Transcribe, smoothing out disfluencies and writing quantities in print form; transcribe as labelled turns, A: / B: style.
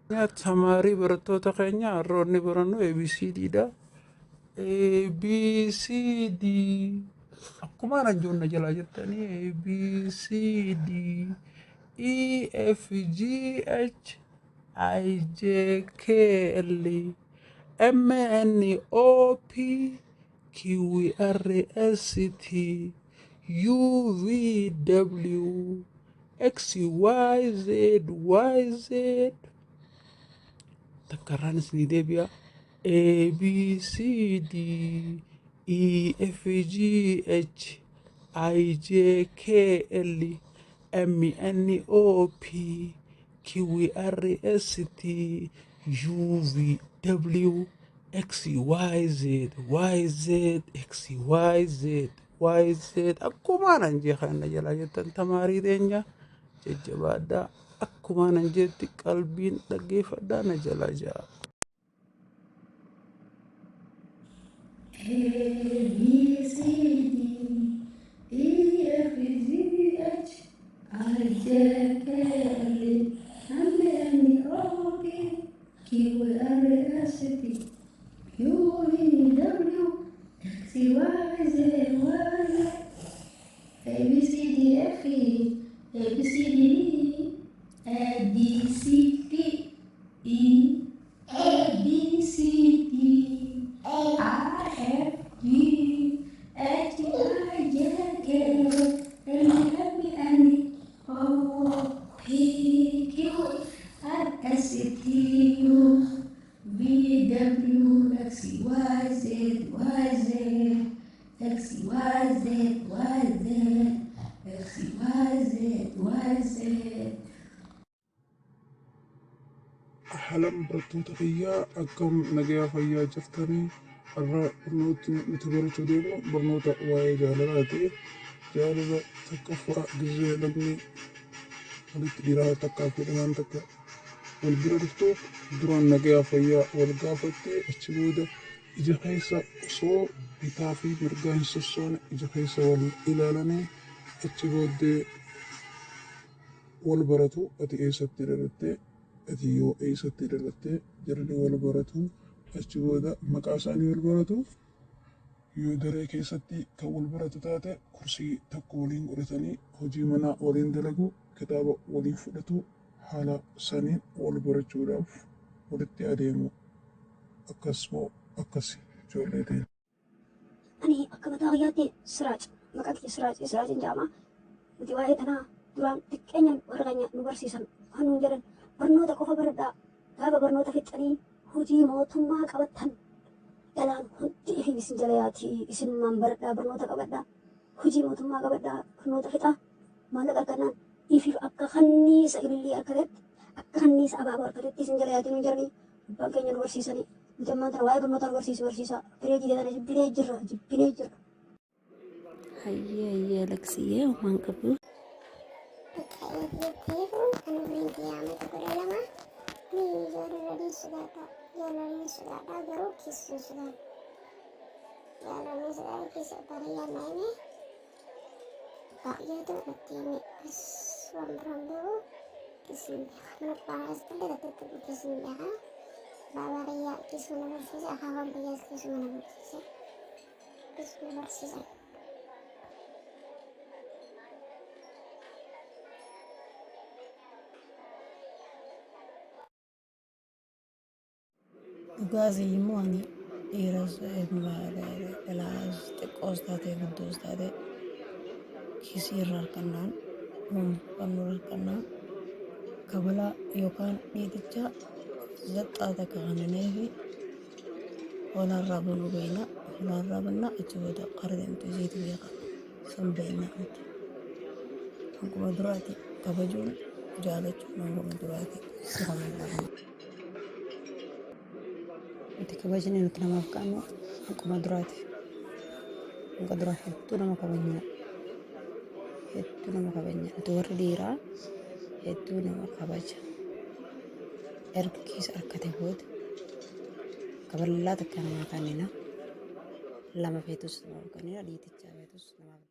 A: Ya tamari barattoota keenya harroonni barannu ABCD dha. ABCD. Akkuma ana ijoollee jalaa jettanii ABCD EFGH IJKL MNOP QRST UVW XYZ تكررنا سني ديبيا A B C D E F G H I J K L M N O P Q R S T U V W X Y Z Y Z X Y Z Y Z akkuma nan je kana jala jettan tamaarii teenya jajjabaadhaa akkuma nan jetti qalbiin dhaggeeffadhaa na jala jaa.
B: A, B, C, D, E, F, G, H, I, J, K, L, M, N, O, P, Q, R, S, T, U, V, W, X, Y, Z, A, B, C, D, F, E, A, B, C, D, A, B, C, D, E, A, B, C, D, I, F, G, H, I, J, K, L, M, N, O, P, Q, R, S, T, U, V, W, X, Y, Z, Y, Z, X, Y, Z, Y, Z, X, Y, Z, Y, Z.
A: halam barattoota fayyaa akkam nagayaa fayyaa jirtanii har'a barnooti nuti barachuu deemnu barnoota waa'ee jaalalaati. Jaalala takkaffaa gizee namni walitti dhiiraa takkaa fi dhagaan takka wal bira dhuftuuf duraan nagayaa fayyaa wal gaafattee achi booda ija keessa osoo bitaa fi mirgaa hin sossoone ija keessa wal ilaalanii achi booddee wal baratu ati eessatti dhalattee ati yoo eessatti dhalattee jarri wal baratu achi booda maqaa isaanii wal baratu yoo daree keessatti kan wal baratu taate kursii tokko waliin godhatanii hojii manaa waliin dalagu kitaaba waliin fudhatu haala saniin wal barachuudhaaf walitti adeemu akkasuma akkasi ijoollee ta'e.
C: Ani akka mataa fayyaatti Siraaj maqaan kiyya Siraajin jedhama. Nuti waa'ee tanaa duraan xiqqeenyaan warra keenya nu barsiisan kan nuun jedhan barnoota qofa baradhaa gaafa barnoota fixxanii hojii mootummaa qabattan dhalaan hundi isin jala yaati isinummaan baradhaa barnoota qabadhaa hojii mootummaa qabadhaa barnoota fixaa maallaqa argannaan ifiif akka kanniisa ilillii harkatetti akka kanniisa abaabaa harkatetti isin jala yaati nuun jedhanii abbaan keenya nu barsiisanii nuti ammaan tana waa'ee barnoota nu barsiisaa pireejii jedhanii jibbinee jirra.
D: Hayyee Aleksiyee waan qabu. Dhugaasii immoo ani dhiiras dhalaas xiqqoos taatee guddoos taatee kiisii irraa harkannaan qabnu harkannaan kabalaa yookaan dhiiticha zaxxaa takka kannanee fi hoolaarraa banuu beeyna hoolaarraa bannaa achi booda qara deemtu isiitu beeka san beeyna nuti akkuma duraati kabajuun jaalachuun akkuma duraati sifaman Nanti kabajni nuti namaaf qabnu akkuma duraati. Akka duraa hedduu nama kabajna. Nuti warri dhiiraa hedduu nama kabaja. Erga keessa harkate booda kabalaa takka namaa kannina lama feetus namaaf kannina dhiitichaa feetus namaaf